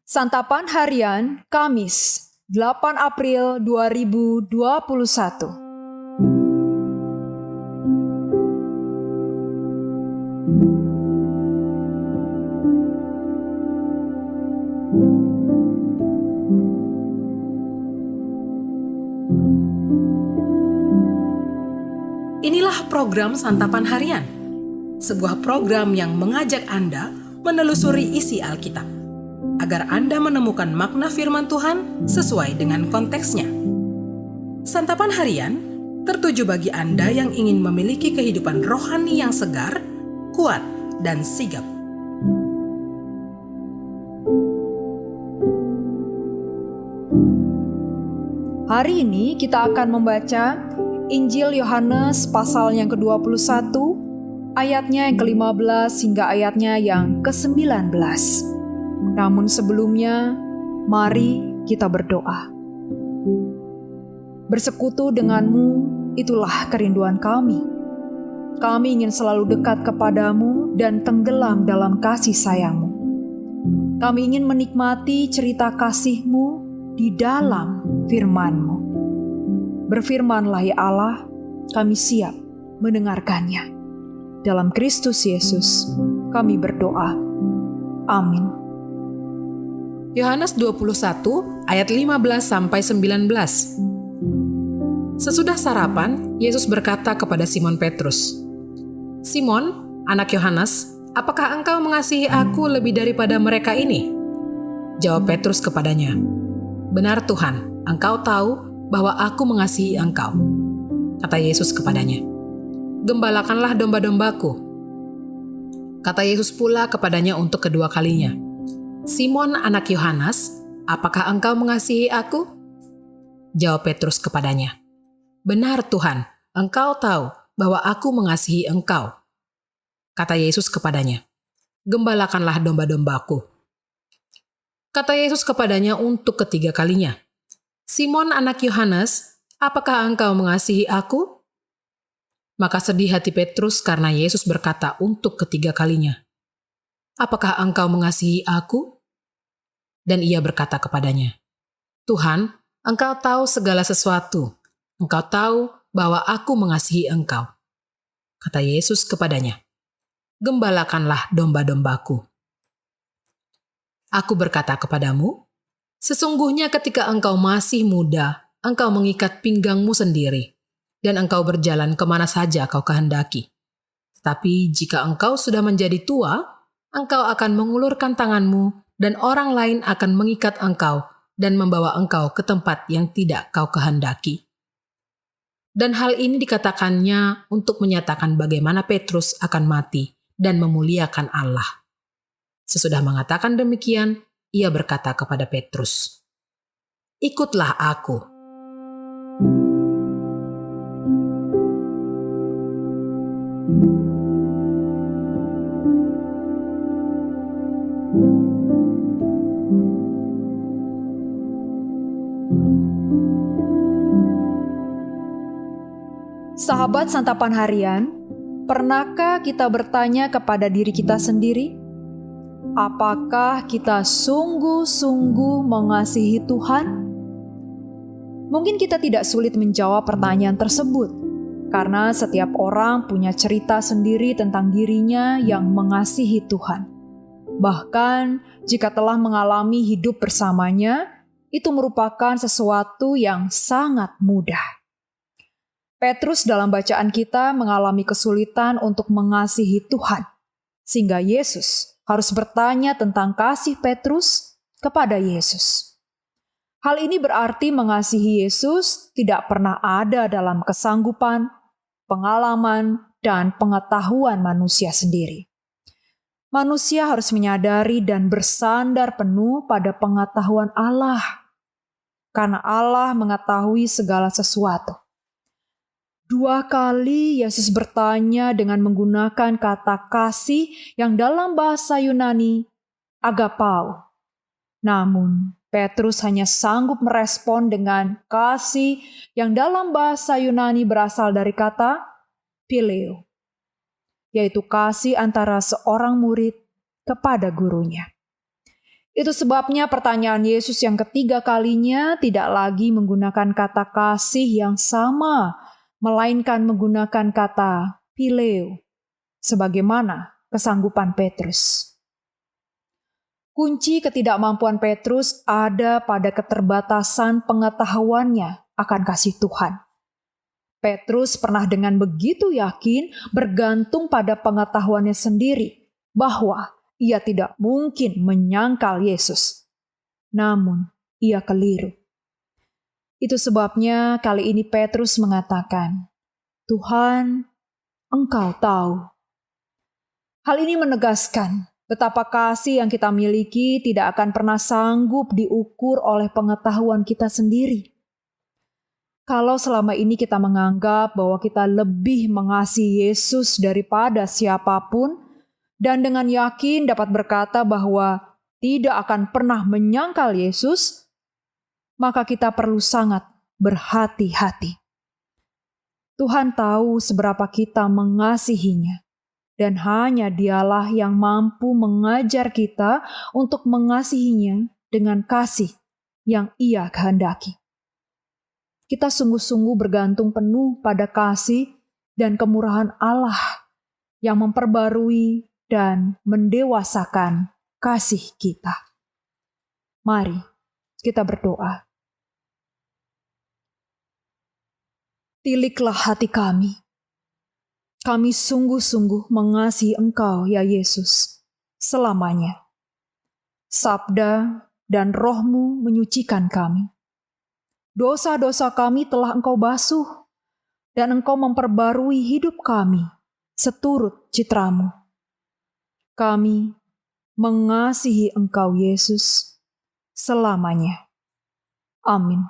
Santapan Harian Kamis 8 April 2021. Inilah program Santapan Harian, sebuah program yang mengajak Anda menelusuri isi Alkitab, agar Anda menemukan makna firman Tuhan sesuai dengan konteksnya. Santapan Harian tertuju bagi Anda yang ingin memiliki kehidupan rohani yang segar, kuat, dan sigap. Hari ini kita akan membaca Injil Yohanes pasal yang ke-21, ayatnya yang ke-15 hingga ayatnya yang ke-19. Namun sebelumnya, mari kita berdoa. Bersekutu denganmu, itulah kerinduan kami. Kami ingin selalu dekat kepadamu dan tenggelam dalam kasih sayangmu. Kami ingin menikmati cerita kasih-Mu di dalam firman-Mu. Berfirmanlah ya Allah, kami siap mendengarkannya. Dalam Kristus Yesus, kami berdoa. Amin. Yohanes 21 ayat 15-19. Sesudah sarapan, Yesus berkata kepada Simon Petrus, "Simon, anak Yohanes, apakah engkau mengasihi aku lebih daripada mereka ini?" Jawab Petrus kepadanya, "Benar Tuhan, engkau tahu bahwa aku mengasihi engkau." Kata Yesus kepadanya, "Gembalakanlah domba-dombaku." Kata Yesus pula kepadanya untuk kedua kalinya, "Simon anak Yohanes, apakah engkau mengasihi aku?" Jawab Petrus kepadanya, "Benar Tuhan, engkau tahu bahwa aku mengasihi engkau." Kata Yesus kepadanya, "Gembalakanlah domba-dombaku." Kata Yesus kepadanya untuk ketiga kalinya, "Simon anak Yohanes, apakah engkau mengasihi aku?" Maka sedih hati Petrus karena Yesus berkata untuk ketiga kalinya, "Apakah engkau mengasihi aku?" Dan ia berkata kepadanya, "Tuhan, engkau tahu segala sesuatu. Engkau tahu bahwa aku mengasihi engkau." Kata Yesus kepadanya, "Gembalakanlah domba-dombaku. Aku berkata kepadamu, sesungguhnya ketika engkau masih muda, engkau mengikat pinggangmu sendiri, dan engkau berjalan kemana saja kau kehendaki. Tetapi jika engkau sudah menjadi tua, engkau akan mengulurkan tanganmu, dan orang lain akan mengikat engkau dan membawa engkau ke tempat yang tidak kau kehendaki." Dan hal ini dikatakannya untuk menyatakan bagaimana Petrus akan mati dan memuliakan Allah. Sesudah mengatakan demikian, ia berkata kepada Petrus, "Ikutlah aku." Sahabat Santapan Harian, pernahkah kita bertanya kepada diri kita sendiri, apakah kita sungguh-sungguh mengasihi Tuhan? Mungkin kita tidak sulit menjawab pertanyaan tersebut, karena setiap orang punya cerita sendiri tentang dirinya yang mengasihi Tuhan. Bahkan jika telah mengalami hidup bersamanya, itu merupakan sesuatu yang sangat mudah. Petrus dalam bacaan kita mengalami kesulitan untuk mengasihi Tuhan, sehingga Yesus harus bertanya tentang kasih Petrus kepada Yesus. Hal ini berarti mengasihi Yesus tidak pernah ada dalam kesanggupan, pengalaman, dan pengetahuan manusia sendiri. Manusia harus menyadari dan bersandar penuh pada pengetahuan Allah, karena Allah mengetahui segala sesuatu. 2 kali Yesus bertanya dengan menggunakan kata kasih yang dalam bahasa Yunani agapao. Namun, Petrus hanya sanggup merespon dengan kasih yang dalam bahasa Yunani berasal dari kata phileo, yaitu kasih antara seorang murid kepada gurunya. Itu sebabnya pertanyaan Yesus yang ketiga kalinya tidak lagi menggunakan kata kasih yang sama, melainkan menggunakan kata phileo, sebagaimana kesanggupan Petrus. Kunci ketidakmampuan Petrus ada pada keterbatasan pengetahuannya akan kasih Tuhan. Petrus pernah dengan begitu yakin bergantung pada pengetahuannya sendiri bahwa ia tidak mungkin menyangkal Yesus. Namun, ia keliru. Itu sebabnya kali ini Petrus mengatakan, "Tuhan, Engkau tahu." Hal ini menegaskan betapa kasih yang kita miliki tidak akan pernah sanggup diukur oleh pengetahuan kita sendiri. Kalau selama ini kita menganggap bahwa kita lebih mengasihi Yesus daripada siapapun, dan dengan yakin dapat berkata bahwa tidak akan pernah menyangkal Yesus, maka kita perlu sangat berhati-hati. Tuhan tahu seberapa kita mengasihinya, dan hanya Dialah yang mampu mengajar kita untuk mengasihinya dengan kasih yang Ia kehendaki. Kita sungguh-sungguh bergantung penuh pada kasih dan kemurahan Allah yang memperbarui dan mendewasakan kasih kita. Mari kita berdoa. Tiliklah hati kami. Kami sungguh-sungguh mengasihi Engkau, ya Yesus, selamanya. Sabda dan Roh-Mu menyucikan kami. Dosa-dosa kami telah Engkau basuh, dan Engkau memperbarui hidup kami seturut citra-Mu. Kami mengasihi Engkau, Yesus, selamanya. Amin.